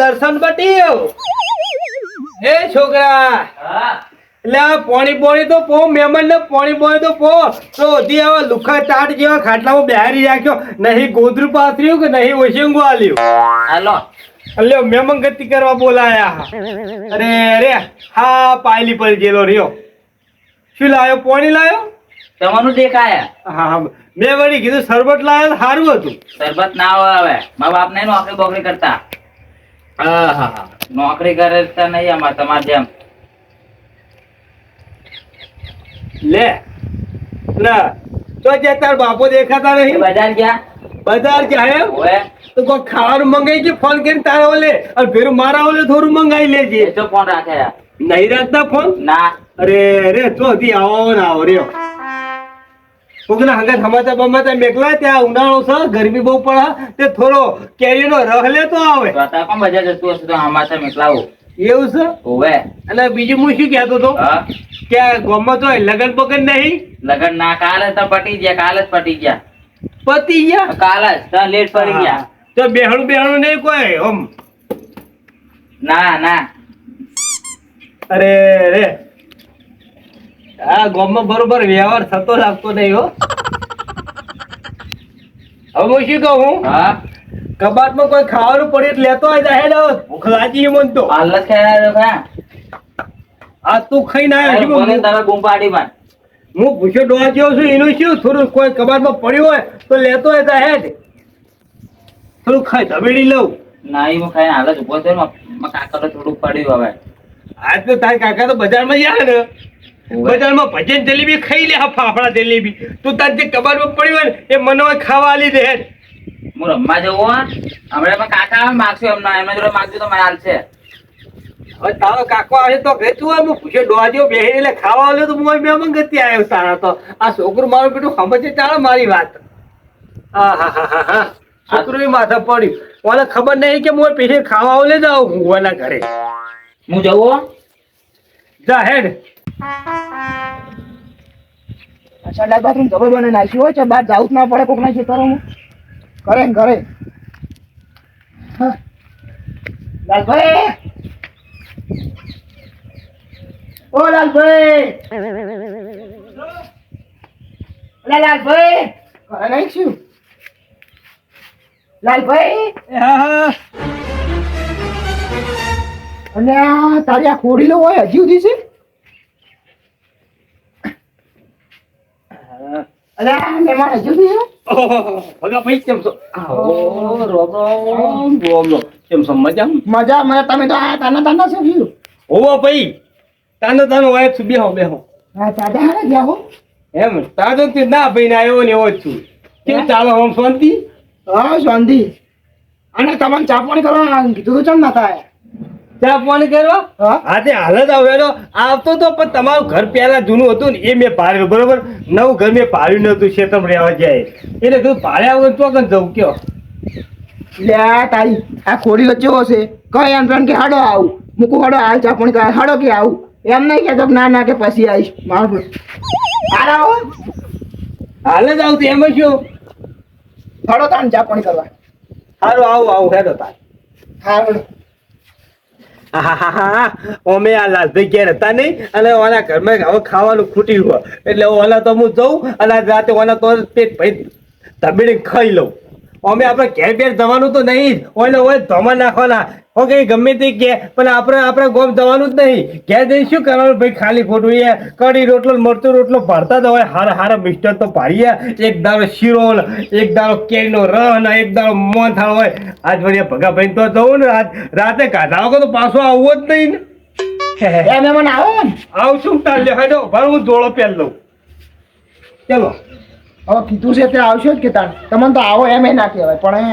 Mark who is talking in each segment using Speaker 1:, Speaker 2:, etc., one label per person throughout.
Speaker 1: દર્શન બટ્યો એ છોકરા એટલે પોણી તો પો મહેમાન ને પોણી તો પો તો હજી હવે લુખા ચાટ જેવા ખાટલામાં બેહારી રાખ્યો નહીં ગોદરું પાથર્યું કે નહીં ઓશિંગો આલ્યું
Speaker 2: હાલો
Speaker 1: એટલે મહેમાન ગતિ કરવા બોલાયા અરે અરે હા પાયલી પર ગયેલો રહ્યો શું લાયો પોણી લાયો
Speaker 2: તમારું દેખાયા
Speaker 1: હા મેં વળી કીધું શરબત લાયો સારું હતું
Speaker 2: સરબત ના આવે મારા બાપ ને નોકરી બોકરી કરતા
Speaker 1: હા હા
Speaker 2: નોકરી કરતા નહીં અમાર તમાર જેમ
Speaker 1: લે ના તો જે તાર બાપો દેખાતા નહીં
Speaker 2: બજાર ગયા
Speaker 1: બજાર જાય
Speaker 2: ઓએ
Speaker 1: તો કોઈ ખાવાનું મંગાઈ છે ફોન કરીને તારા ઓલે અને ફેર મારા ઓલે થોડું મંગાઈ લેજે
Speaker 2: એ તો કોણ રાખે યાર?
Speaker 1: નહીં રાખતા ફોન
Speaker 2: ના
Speaker 1: અરે રે તો હજી આવો ને આવો રહ્યો કોકના હંગા સમાચાર બમાચાર મેકલા ત્યાં ઉનાળો છે ગરમી બહુ પડે તે થોડો કેરીનો રસ લેતો આવે
Speaker 2: તો આ કોણ બજાર જતું હશે તો અમારે મેકલાવું
Speaker 1: એવું છે
Speaker 2: ઓવે
Speaker 1: અને બીજું હું શું કહેતો હતો
Speaker 2: હા
Speaker 1: કે આ ગામમાં તો લગન બગન નહીં
Speaker 2: લગન ના કાલે તો પટી ગયા કાલે જ પટી ગયા
Speaker 1: પતી ગયા
Speaker 2: કાલે જ તો લેટ પડી ગયા
Speaker 1: તો બેહણું નહીં કોઈ આમ
Speaker 2: ના ના
Speaker 1: અરે રે આ ગામમાં બરોબર વ્યવહાર થતો લાગતો નહીં હો હવે હું શું કહું
Speaker 2: હા
Speaker 1: કબાટમાં કોઈ ખાવાનું પડે એટલે લેતો હોય જાય ને ભૂખ લાગી મન તો
Speaker 2: હાલ જ ખાઈ રહ્યા
Speaker 1: આ તું ખાઈને આવ્યો
Speaker 2: બોલે
Speaker 1: છું
Speaker 2: તમે બૂમ પાડી માં
Speaker 1: હું ભૂખ્યો ડોહા જેવો છું એનું શું થોડું કોઈ કબાટમાં પડ્યું હોય તો લેતો હોય જાય થોડું ખાઈ ધબેડી લઉં
Speaker 2: ના હું ખાઈને હાલ જ ઉભો થયો મારા કાકા તો થોડુંક પડ્યું હવે
Speaker 1: આજ તો તારા કાકા તો બજારમાં જાય ને બજારમાં ભજન જલેબી ખાઈ લે ફાફડા જલેબી તું તાર જે કબાટમાં પડ્યું હોય ને એ મને હવે ખાવા આલી દે
Speaker 2: હું રમવા જવું હમણાં કાકા માગશું એમને જોડે માગજો તો મને હાલશે
Speaker 1: હવે તારો કાકો આવે તો વેચવું હોય હું પૂછે ડોહા જેવો બેહી એટલે ખાવા આવ્યો તો હું મેં ગતિ આવ્યો તારા તો આ છોકરું મારું બેટું સમજે ચાલે મારી વાત હા હા હા હા હા છોકરું માથા પડ્યું મને ખબર નહીં કે હું પેઢી ખાવા આવું લે જાઉં હું એના ઘરે
Speaker 2: હું જવું
Speaker 1: જા હેડ
Speaker 3: સંડાસ બાથરૂમ જબર બને નાખ્યું હોય છે બહાર જવું જ ના પડે કોકના ખેતરોમાં કરે ને કરે હા. લાલભાઈ ઓ લાલભાઈ અલા લાલભાઈ કરે નહીં શું લાલભાઈ
Speaker 1: હા હા
Speaker 3: અને આ તારી આ ખોડીલો હોય હજી સુધી છે અલા મહેમાન હજી સુધી છે
Speaker 1: ભગા ભાઈ કેમ છો કેમ છો
Speaker 3: મજા મને તમે તો આ તાના છે શું
Speaker 1: હોવો ભાઈ તાનો હોય છું બેહો
Speaker 3: હા દાદા હારે ગયા હો
Speaker 1: એમ તાજો તે ના ભાઈ ના આવ્યો ને એવો જ છું કેમ ચાલો આમ શાંતિ
Speaker 3: હા શાંતિ અને તમને ચા પાણી કરવા કીધું તો ચમ ના થાય
Speaker 1: ચા પાણી કરવા
Speaker 3: હા
Speaker 1: આજે હાલ જ આવ્યો આવતો તો પણ તમારું ઘર પહેલા જૂનું હતું ને એ મેં ભાડ્યું બરોબર નવું ઘર મેં ભાડ્યું નતું શેતમ રહેવા જાય એટલે તું ભાડ્યા વગર ચોકન જવું કયો
Speaker 3: લે તારી આ ખોડી વચ્ચે હશે કઈ એમ કે હાડો આવું મૂકું હાડો હાલ ચા પાણી કરવા હાડો કે આવું એમ નહીં કહેતો કે ના કે પછી આવીશ મારું હાલ આવો
Speaker 1: હાલ જ આવતું એમ શું
Speaker 3: હાડો તાન ચા પાણી કરવા
Speaker 1: સારું આવું હેડો તાર
Speaker 3: હાડો
Speaker 1: અમે આ લાલભાઈ ઘેર હતા નહીં અને ઓના ઘરમાં હવે ખાવાનું ખૂટ્યું હોય એટલે ઓલા તો હું જઉં અને આજ રાતે ઓના તો પેટ ભાઈ ધબીડી ખાઈ લઉં અમે આપણે ઘેર બેર જવાનું તો નહીં ઓલે હોય ધોમાં નાખવાના ઓકે ગમે તે કે પણ આપણે ગોમ જવાનું જ નહીં ઘેર જઈને શું કરવાનું ભાઈ ખાલી ખોટું એ કઢી રોટલો મરચું રોટલો ભરતા જ હોય હારા મિસ્ટર તો પાડીએ એક દાડો શીરો ને એક દાડો કેરીનો રસ ને એક દાડો મોહનથાળ હોય આજ વળી ભગા ભાઈ તો જવું ને રાતે કાઢા વગર તો પાછો આવવો જ નહીં ને
Speaker 3: એ મહેમાન આવો ને
Speaker 1: આવશું તાર લે હેડો ભર હું જોડો પહેર લઉં ચલો
Speaker 3: હવે કીધું છે તે આવશો જ કે તાન તમને તો આવો એમ ના કહેવાય પણ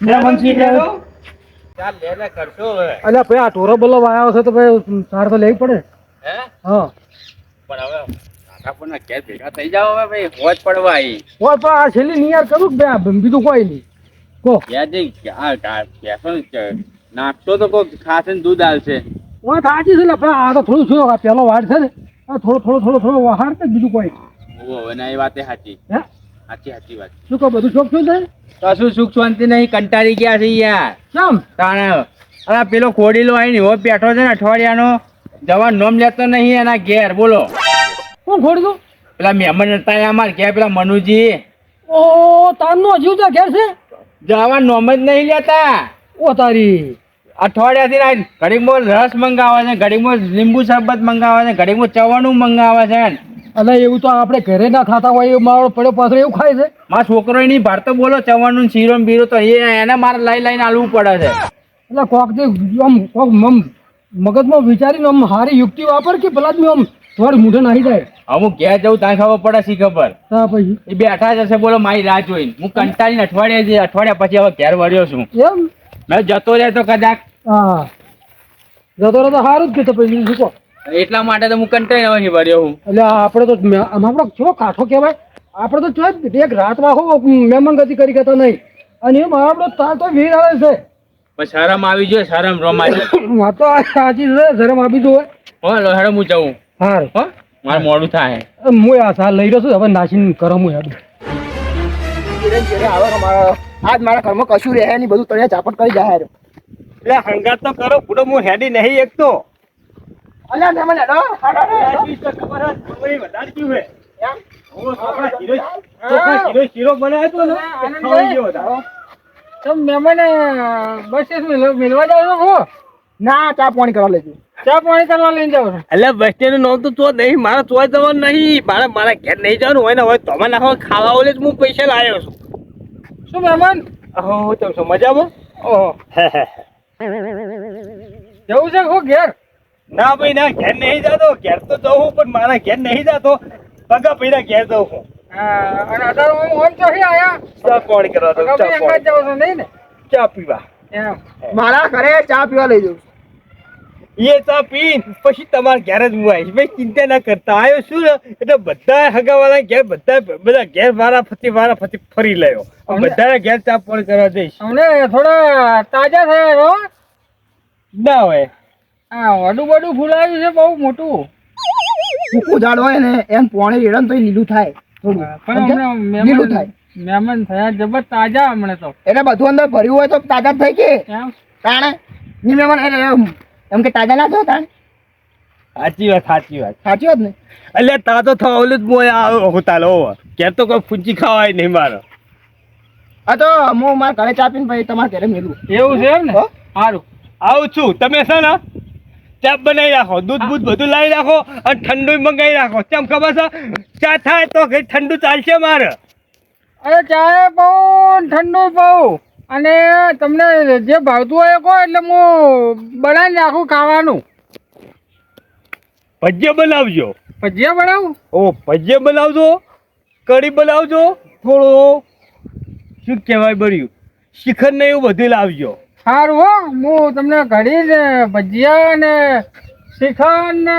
Speaker 3: મહેમાન છે કે
Speaker 1: ચાલ લે કરશો હવે
Speaker 4: અલ્યા ભાઈ આ ટોરો બલ્લો આવ્યો છે તો ભાઈ તાર તો લેવી પડે
Speaker 2: હે
Speaker 4: હા
Speaker 2: પણ હવે કાકા પણ ઘેર ભેગા થઈ જાવ હવે ભાઈ હોજ પડવા આવી
Speaker 4: ઓય પણ આ છેલ્લી નિયાર કરું કે ભાઈ બીજું કોઈ નહીં કો
Speaker 2: યાદ નાખશો તો કોઈ ખાસ દૂધ આવશે
Speaker 4: ઓય થાજી છે લે ભાઈ આ તો થોડું શું આ પહેલો વાડ છે ને આ થોડો વહાડ છે બીજું કોઈ નહીં.
Speaker 2: હવે ના એ વાતે સાચી
Speaker 4: હે
Speaker 2: સાચી વાત.
Speaker 4: શું કહો બધું શોખ શું થાય
Speaker 2: કશું સુખ શાંતિ નહીં, કંટાળી ગયા છે યાર.
Speaker 4: કેમ
Speaker 2: તાણે અરે પેલો ખોડીલો આવીને એવો બેઠો છે ને અઠવાડિયાનો, જવા નોમ લેતો નહીં એના ઘેર. બોલો
Speaker 4: કોણ ખોડી દઉં
Speaker 2: પેલા મહેમાન હતા અમાર ઘેર, પેલા મનુજી
Speaker 4: ઓ તારનો જીવ ત્યાં ઘેર છે
Speaker 2: જવા નોમ જ નહીં લેતા.
Speaker 4: ઓ તારી
Speaker 2: અઠવાડિયાથી ના ઘડીકમાં રસ મંગાવે છે, ઘડીકમાં લીંબુ શરબત મંગાવે છે, ઘડીકમાં ચવાણું મંગાવે છે.
Speaker 4: અલે એવું તો આપણે ઘરે ના ખાતા હોય એવું મારો પડ્યો પાછળ એવું ખાય છે
Speaker 2: મારા છોકરો નહીં ભારતો બોલો ચવાણું ને શીરો ને બીરો તો એને મારે લઈને આલવું પડે છે.
Speaker 4: એટલે કોક જે આમ કોક મગજમાં વિચારીને આમ હારી યુક્તિ વાપર કે પેલા જ આમ થોડી મૂઠે નાખી જાય
Speaker 2: અમુક ઘેર જવું ત્યાં ખબર પડે શી ખબર.
Speaker 4: હા પછી
Speaker 2: એ બેઠા જ હશે બોલો મારી રાહ જોઈને. હું કંટાળીને અઠવાડિયા પછી હવે ઘેર વળ્યો છું.
Speaker 4: એમ
Speaker 2: મેં જતો રહે તો કદાચ
Speaker 4: હા જતો રહે તો સારું જ કીધું પછી શું કહો
Speaker 2: એટલા માટે તો હું કંટાળીને અહીં વળ્યો હું.
Speaker 4: એટલે આપણે તો આપણો કેવો કાઠો કહેવાય આપણે તો જો એક રાત વાહો મહેમાન ગતિ કરી કહેતા નહીં અને એમ આપણો તાર તો વીર આવે છે
Speaker 2: પણ શરમ આવી જોઈએ, શરમ રમાય.
Speaker 4: વાત તો આ સાચી છે શરમ આપી દો
Speaker 2: હો હેડો હું જઉં.
Speaker 4: હા
Speaker 2: હો મારે મોડું થાય.
Speaker 4: હું આ સાલ લઈ રહ્યો છું હવે નાસીને કરમ હું યાદ
Speaker 3: આજ મારા ઘરમાં કશું રહે નહીં, બધું તળિયા ચાપટ કરી જાય હારું.
Speaker 1: એટલે હંગાત તો કરો પૂરો હું હેડી નહીં એક તો
Speaker 3: અલ્યા મહેમાન હેડો.
Speaker 1: વધારે ગયું હે શીરો બનાવ્યો હતો ને એ ખવાઈ ગયો હતો.
Speaker 4: તો મહેમાન બસ મિલવા જાવ છો
Speaker 3: ના ચા પાણી કરવા લેજો.
Speaker 4: ચા પાણી કરવા લઈને જાવ છો
Speaker 1: એટલે બસ સ્ટેન્ડ નું નામ તો ચો નહીં, મારે ચોય જવાનું નહીં, મારા ઘેર નહીં જવાનું હોય ને હોય તો તમે નાખો ખાવા ઓલે જ હું પૈસા લાવ્યો છું.
Speaker 4: શું મહેમાન
Speaker 1: હો તમે શું મજામાં?
Speaker 4: ઓહો જવું છે હો ઘેર
Speaker 1: ના ભાઈ ના ઘેર નહીં જતો, ઘેર તો જવું પણ મારા ઘેર નહીં જતો, પગા પૈડા ઘેર જવું છું.
Speaker 4: અને અત્યારે ઓમ ચોથી આયા
Speaker 1: ચા પાણી કરવા દઉં, ચા
Speaker 4: તમે
Speaker 1: પાણી.
Speaker 4: જાવ છો નહીં ને
Speaker 1: ચા પીવા
Speaker 4: એમ
Speaker 3: મારા ઘરે ચા પીવા લઈ જઉં છું.
Speaker 1: એ ચા પી પછી તમારા ઘેર જ હું આવીશ ભાઈ, ચિંતા ના કરતા. આવ્યો શું ને એટલે બધા હગાવાળા ઘેર બધા ઘેર વારા ફરતી ફરી લેવો. બધા ઘેર ચા પાણી કરવા જઈશ.
Speaker 4: અમને થોડા તાજા થયા છો
Speaker 1: ના હોય
Speaker 4: હા વડું બડું ફૂલાયું છે બહુ મોટું
Speaker 3: સૂકું ઝાડ હોય ને એમ પાણી રેડન તો લીલું થાય થોડું.
Speaker 4: પણ
Speaker 3: સમજ્યા? લીલું થાય
Speaker 4: મહેમાન થયા જબર તાજા હમણે તો
Speaker 3: એટલે બધું અંદર ભર્યું હોય તો તાજા જ થઈ કે
Speaker 4: એમ
Speaker 3: તાણે ની મહેમાન એટલે એમ કે તાજા ના થયો તાણે
Speaker 1: સાચી વાત
Speaker 3: સાચી વાત ને.
Speaker 1: એટલે તા તો થવા ઓલું જ મોય આવ્યો હું તાલો ઘેર તો કોઈ ફૂંચી ખાવાય નહીં મારો.
Speaker 3: હા તો હું મારા ઘરે ચા પીને પછી તમારા ઘરે મેલું.
Speaker 4: એવું છે એમ ને
Speaker 3: હો?
Speaker 4: સારું
Speaker 1: આવું છું તમે છે ને ચા બનાવી રાખો, દૂધ બૂધ બધું લાવી રાખો અને ઠંડુ મંગાવી રાખો. કેમ ખબર છે ચા થાય તો કઈ ઠંડુ ચાલશે મારે.
Speaker 4: અરે ચાય પાઉં ઠંડુ પાઉં અને તમને જે ભાવતું હોય એ કહો એટલે હું બનાવીને રાખું ખાવાનું
Speaker 1: ભજીયા બનાવજો.
Speaker 4: ભજીયા બનાવું
Speaker 1: ઓ ભજીયા બનાવજો, કઢી બનાવજો, થોડું શું કહેવાય બળ્યું શિખર ને એવું બધું લાવજો.
Speaker 4: સારું હો હું તમને ઘડી ને ભજીયા ને શ્રીખંડ ને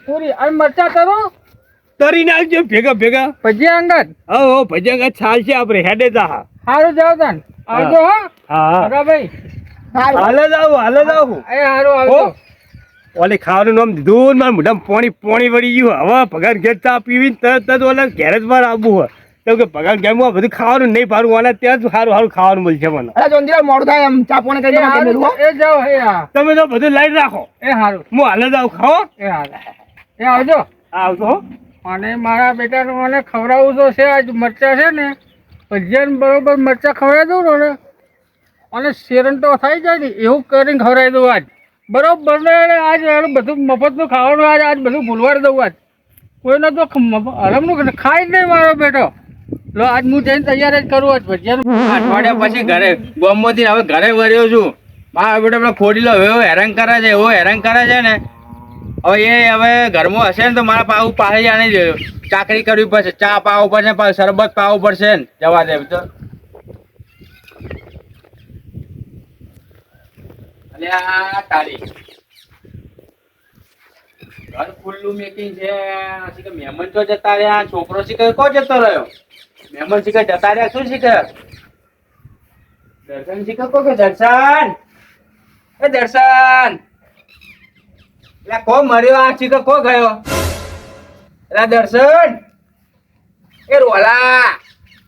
Speaker 4: પૂરી અને મરચા તરો
Speaker 1: તરી નાખજો ભેગા ભેગા.
Speaker 4: ભજીયા અંગત
Speaker 1: હો ભજીયા ચાલશે આપણે હેડે જા.
Speaker 4: સારું જાવ તાન આવજો હો
Speaker 1: હા
Speaker 4: ભાઈ
Speaker 1: હાલે જાવ
Speaker 4: એ સારું આવજો
Speaker 1: ઓલે ખાવાનું નામ દીધું ને મારા મોઢામાં પોણી વળી ગયું. હવે પગાર ઘેર ચા પીવી તરત ઓલા ઘેર જ મારે આવવું હોય તો કે પગાર ઘેરમાં બધું ખાવાનું નહીં પારું ઓલા ત્યાં જ સારું ખાવાનું મળશે મને.
Speaker 3: અરે જોંધીરા મોડું થાય એમ ચા પાણી કરી તમારા ઘરે મેલું હો.
Speaker 4: એ જાઓ એ હા
Speaker 1: તમે તો બધું લાઈન રાખો.
Speaker 4: એ સારું
Speaker 1: હું હાલે જાવ ખાઓ.
Speaker 4: એ હાલ એ આવજો
Speaker 1: આવતો
Speaker 4: અને મારા બેટાને મને ખવડાવવું તો છે આજ મરચા છે ને ભજીયાને બરોબર મરચા ખવડાવી દઉં ને અને શેરન તો થઈ જાય ને એવું કરીને ખવડાવી દઉં આજ બરોબર ને આજ બધું મફતનું ખાવાનું આજ બધું ભૂલવાડી દઉં આજ કોઈને તો હરમનું ખાઈ જ નહીં મારો બેટો લો આજ હું જઈને તૈયાર જ કરું આજ ભજીયાનું
Speaker 2: અઠવાડિયા પછી ઘરે ગોમમાંથી હવે ઘરે વર્યો છું. મારા બેટા પેલા ખોડીલો એવો હેરાન કરે છે ને હવે ઘરમાં હશે ને તો મારા પાવું પાસે આને ચાકરી કરવી પડશે, ચા પાવું પડશે, પાછું શરબત પાવું પડશે ને જવા દે તો. અલ્યા તારી ઘર ખુલ્લું મેકિંગ છે. શીખર મહેમાન તો જતા રહ્યા, છોકરો શીખર કો જતો રહ્યો, મહેમાન શીખર જતા રહ્યા. શું શીખર દર્શન શીખર કો કે દર્શન એ દર્શન એટલે કો મર્યો આ શીખર કો ગયો એટલે દર્શન એ રોલા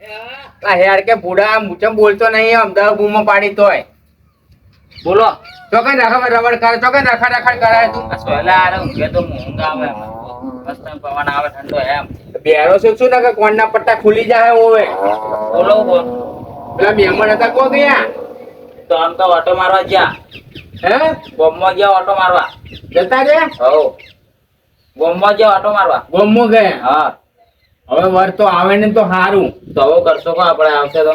Speaker 2: હેર કે બુડા મુચમ બોલતો નહીં અમદાવાદ બૂમો પાડી તોય બોલો ચોકન રખડ રબડ કરે ચોકન રખડ રખડ કરાય તું સોલા આરે ઊંઘે તો ઊંઘ આવે મસ્ત પવન આવે ઠંડો એમ બેરો શું ને કે કોણના પટ્ટા ખુલી જાય ઓવે બોલો બોલ પેલા મહેમાન હતા કો ગયા તો આમ તો ઓટો મારવા ગયા હે ગોમમાં ગયા ઓટો મારવા જતા ગયા હો ગોમમાં ગયા ઓટો મારવા ગોમમાં ગયા હા હવે વર તો આવે ને તો સારું તો હવે કરશો કો આપણે આવશે તો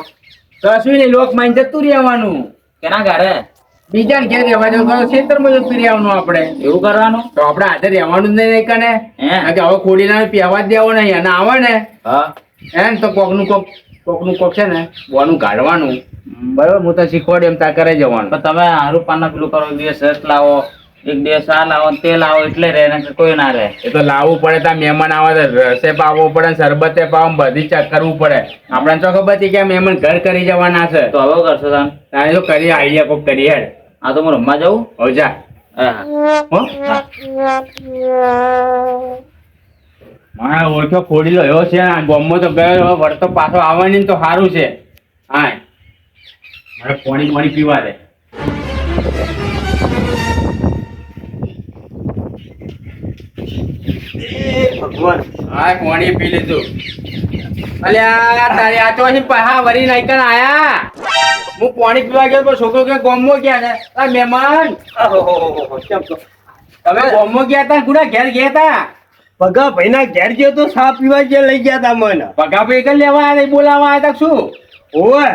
Speaker 2: કશું નહીં લોક માઇન જતું રહેવાનું કેના ઘરે બીજા ને ઘેર રહેવા જવું ખેતરમાં જતું રહેવાનું આપણે એવું કરવાનું તો આપણે હાથે રહેવાનું જ નહીં કને કે હવે ખોડીને પહેવા જ દેવો નહીં અને આવે ને હા એમ તો કોકનું કોક છે ને બોનું કાઢવાનું બરાબર હું તો શીખવાડે એમ તા કરે જવાનું પણ તમે હારું પાના પેલું કરો એક દિવસ રસ લાવો એક દિવસ આ લાવો તે લાવો એટલે રહે ને કોઈ ના રહે એ તો લાવવું પડે ત્યાં મહેમાન આવે તો રસે પાવવો પડે શરબતે પાવ બધી ચેક કરવું પડે આપણે તો ખબર હતી કે મહેમાન ઘર કરી જવાના છે તો હવે કરશો તારે તો કરી આઈડિયા કોક કરી હેડ આ તો હું રમવા જાઉં હવે જા મારા ઓળખ્યો ખોડી લો એવો છે ગોમમાં તો ગયો વળતો પાછો આવવાની તો સારું છે હા મારે પાણી પીવા દે
Speaker 1: ભગવાન
Speaker 2: હા પાણી પી લીધું અલ્યા તારી આ તો પહા વરી નાઈ કણ આયા હું પાણી પીવા ગયો તો છોકરો કે ગોમમાં ગયા ને આ મહેમાન તમે ગોમમાં ગયા તા ગુડા ઘેર ગયા તા
Speaker 1: પગા ભાઈના ઘેર ગયો તો સા પીવા જે લઈ ગયા તા મને
Speaker 2: પગા ભાઈ કઈ લેવા આવ્યા બોલાવા આવ્યા તા શું
Speaker 1: ઓવે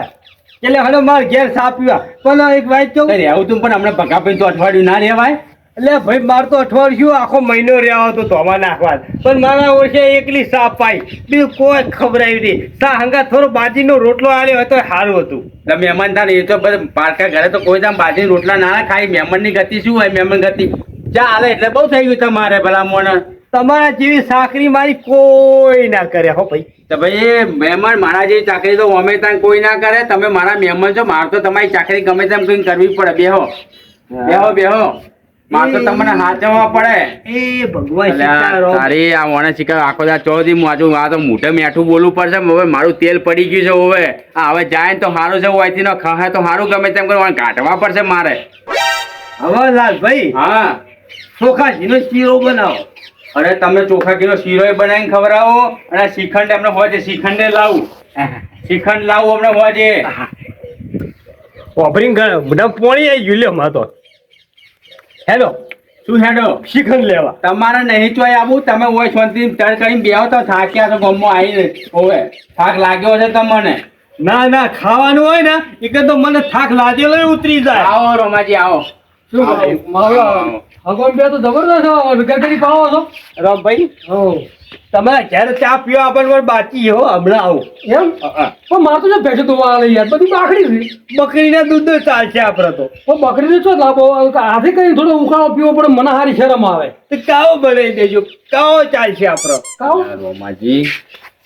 Speaker 1: એટલે હલો માર ઘેર સા પીવા પણ એક વાત કહું
Speaker 2: રહેવું તું પણ હમણાં પગા ભાઈ તો અઠવાડિયું ના રહેવાય
Speaker 1: એટલે ભાઈ માર તો અઠવાડિયું આખો મહિનો રહેવા હતો ધોમાં નાખવા પણ મારા ઓળખે એકલી સા પાઈ બીજું કોઈ ખબરાયું નહીં સા હંગા થોડો બાજીનો રોટલો આલ્યો હોય તો સારું હતું
Speaker 2: એટલે મહેમાન થાય એ તો બધા પારકા ઘરે તો કોઈ દામ બાજી રોટલા ના ખાય મહેમાનની ગતિ શું હોય મહેમાન ગતિ ચા હાલે એટલે બહુ થઈ ગયું તમારે ભલા મોણ
Speaker 1: તમારા જેવી સાકરી મારી કોઈ ના કરે હો ભાઈ
Speaker 2: તો ભાઈ મહેમાન મારા જેવી ચાકરી તો અમે ત્યાં કોઈ ના કરે તમે મારા મહેમાન છો મારે તો તમારી ચાકરી ગમે તેમ કઈ કરવી પડે બેહો મારે તો તમને હાચવવા પડે
Speaker 1: એ ભગવાન
Speaker 2: તારી આ મોણે શીખર આખો દા ચોથી માજુ આ તો મોઢે મેઠું બોલવું પડશે હવે મારું તેલ પડી ગયું છે હવે હવે જાય ને તો સારું છે હોયથી નો ખાય તો સારું ગમે તેમ કરવાનું કાઢવા પડશે મારે
Speaker 1: હવે લાલભાઈ
Speaker 2: હા
Speaker 1: ચોખાજીનો શીરો બનાવો
Speaker 2: અરે તમે ચોખા કિલો શીરો બનાવીને ખવડાવો અને શ્રીખંડ એમને હોય છે શ્રીખંડે લાવું શ્રીખંડ લાવું અમને હોય છે
Speaker 1: પોણી આવી ગયું લ્યો માં તો હેલો
Speaker 2: શું હેડો
Speaker 1: શ્રીખંડ લેવા
Speaker 2: તમારે નહીં ચોય આવું તમે હોય શાંતિ તર કરીને બેહો તો થાક્યા તો ગમમાં આવીને હોવે થાક લાગ્યો છે તમને
Speaker 1: ના ના ખાવાનું હોય ને એક તો મને થાક લાગેલો ઉતરી જાય
Speaker 2: આવો રોમાજી આવો
Speaker 4: શું ભગવાન બે તો જબરદસ્ત ગરગડી પાવો છો
Speaker 1: રામભાઈ તમારે ક્યારે ચા પીવા આપણને બાકી હો હમણાં આવો
Speaker 4: એમ પણ મારે તો જો ભેંસો ધોવા આવે યાર બધી બાકડી હતી
Speaker 1: બકરીના દૂધ ચાલશે આપડે તો
Speaker 4: પણ બકરીને શું લાભો હાથે કઈ થોડો ઉકાળો પીવો પડે મને હારી શરમ આવે
Speaker 1: તો કાવો બનાવી દેજો કાવો ચાલશે આપડો
Speaker 4: કાવ
Speaker 2: રોમાજી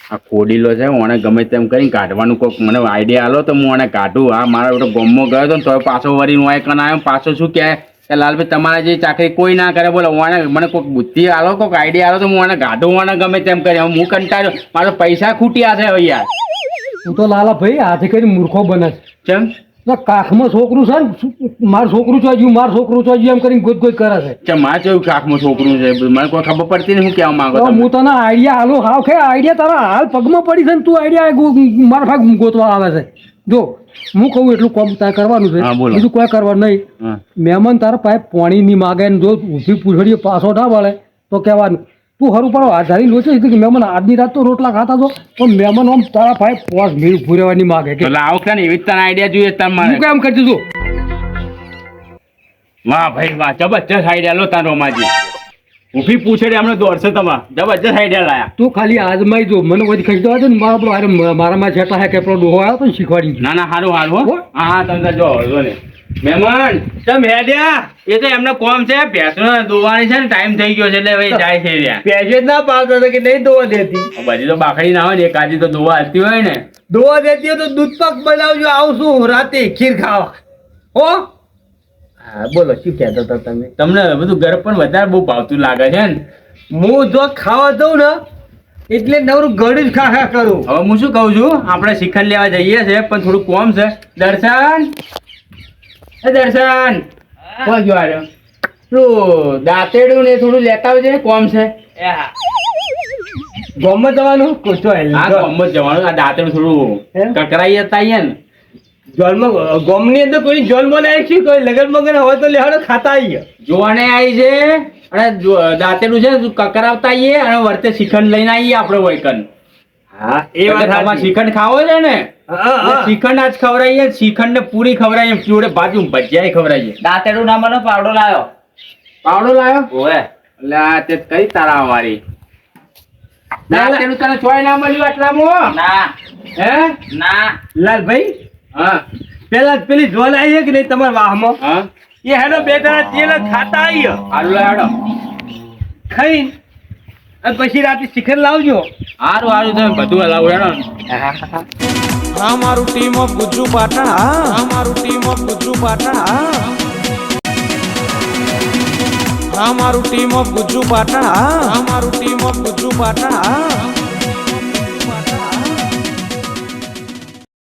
Speaker 2: આ કોડીલો છે મને ગમે તેમ કરીને કાઢવાનું કોઈક મને આઈડિયા આલો તો હું મને કાઢું આ મારા બેટો ગોમમાં ગયો હતો ને તો પાછો વરી હું કન આવ્યો પાછો શું કહે કે લાલભાઈ તમારા જે ચાકરી કોઈ ના કરે બોલો મને કોઈક બુદ્ધિ આલો કોઈક આઈડિયા આલો તો હું મને કાઢું મને ગમે તેમ કરે હું કંટાળ્યો મારા પૈસા ખૂટ્યા છે હવે યાર
Speaker 4: હું તો લાલા ભાઈ હાથે કરીને મૂર્ખો બને છે
Speaker 2: ચમ
Speaker 4: કાખમાં છોકરું છે ને મારું છોકરું ચોજ્યું મારું છોકરું ચોજ્યું એમ કરીને ગોત કરે છે
Speaker 2: ચમ મારે કેવું કાકમાં છોકરું છે મને કોઈ ખબર પડતી નહીં હું કહેવા માંગો
Speaker 4: તો હું તને આઈડિયા હાલો હાવ કે આઈડિયા તારા હાલ પગમાં પડી છે ને તું આઈડિયા મારા ભાગ ગોતવા આવે છે જો હું કહું એટલું કોમ તારે કરવાનું છે
Speaker 2: હા, બોલો.
Speaker 4: બીજું કોઈ કરવાનું નહીં
Speaker 2: હા.
Speaker 4: મહેમાન તારા પાસે પાણી નહીં માગે ને જો ઊભી પૂછડીએ પાછો ના વળે તો કહેવાનું તું હરું પડો આધારી લોચે કે મહેમાન આજની રાત તો રોટલા ખાતા તો પણ મહેમાન આમ તારા પાસે પોસ ભીડ પૂરેવાની માગે કે
Speaker 2: એટલે આવો ને એવી તને આઈડિયા જોઈએ તમારે
Speaker 4: હું કેમ કરતી છું
Speaker 2: વાહ ભાઈ વાહ જબરજસ્ત આઈડિયા લો તારો રોમાજી ઊભી પૂછડે હમણાં દોડશે તમા જબરજસ્ત આઈડિયા લાયા
Speaker 4: તું ખાલી આજમાઈ જો મને બધી ખસતો હતો ને મારા પેલો મારામાં જેટલા હે કે પેલો ડોહો આવ્યો તો ને શીખવાડી
Speaker 2: ના ના સારું સારું હો હા હા તમે જો જો ને મહેમાન
Speaker 1: ચમ હેડ્યા
Speaker 2: એ તો એમને કોમ છે ભેંસો દોવાની છે ને ટાઈમ થઈ ગયો છે એટલે હવે જાય છે રહ્યા
Speaker 1: પેજે જ ના પાડતો હતો કે નહીં દોવા દેતી
Speaker 2: બધી તો બાકડી ના હોય ને એક આજી તો દોવા હાલતી હોય ને
Speaker 1: દોવા દેતી હોય તો દૂધ પાક બનાવજો આવશું રાતે ખીર ખાવા હો હા બોલો શું કહેતો હતા તમે
Speaker 2: તમને બધું ઘર પણ વધારે બહુ ભાવતું લાગે છે ને
Speaker 1: હું જો ખાવા જઉં ને એટલે નવરું ગળું જ ખા કરું.
Speaker 2: હવે હું શું કહું છું, આપણે શ્રીખંડ લેવા જઈએ છે પણ થોડું કોમ છે. દર્શન, એ દર્શન, કોણ ગયો આવ્યો? પેલું દાંતેડું ને થોડું લેતા આવજે, કોમ છે.
Speaker 1: ગોમમાં જવાનું કોચો
Speaker 2: હા, કોમ જ જવાનું. આ દાંતેડું થોડું
Speaker 1: એમ?
Speaker 2: કકરાઈ જતા અહીંયા ને.
Speaker 1: ગોમની અંદર કોઈ જોલમાં નહીં છે, કોઈ લગન મગન હોય તો લેહાડો ખાતા આવીએ.
Speaker 2: જોવાને આવી છે અને દાંતેડું છે ને કકરાવતા આવીએ અને વર્તે શ્રીખંડ લઈને આવીએ આપણે વૈકન.
Speaker 1: હા એ
Speaker 2: એટલે
Speaker 1: વાત
Speaker 2: તમારે
Speaker 1: સાચી.
Speaker 2: શ્રીખંડ ખાવો છે ને,
Speaker 1: હા, હા.
Speaker 2: શ્રીખંડ આજ ખવડાવીએ, શ્રીખંડ ને પૂરી ખવડાવીએ, જોડે બાજુ ભજીયા ખવડાવીએ.
Speaker 5: દાંતેડું ના મને પાવડો લાવ્યો.
Speaker 2: પાવડો લાવ્યો?
Speaker 5: ઓવે
Speaker 2: એટલે આ તે કઈ તારા વાળી દાંતેડું તને ચોય ના મળ્યું આટલામાં?
Speaker 5: ના
Speaker 2: હે?
Speaker 5: ના
Speaker 1: લાલભાઈ
Speaker 2: હા
Speaker 1: પેલા પેલી જોલ આવી છે કે નહીં તમારા વાહમાં,
Speaker 2: હા,
Speaker 1: એ હેડો બે જણા તેલ જ ખાતા આવીએ.
Speaker 2: હારું લાડો.
Speaker 1: ખાઈને અને પછી રાતે શ્રીખંડ લાવજો.
Speaker 2: હારું હારું તમે બધું હલાવું હેડો.
Speaker 6: અમારું ટીમ ઓફ ગુજ્જુ પાટણ અમારું ટીમ ઓફ ગુજ્જુ પાટણ અમારું ટીમ ઓફ ગુજ્જુ પાટણ અમારું ટીમ ઓફ ગુજ્જુ પાટણ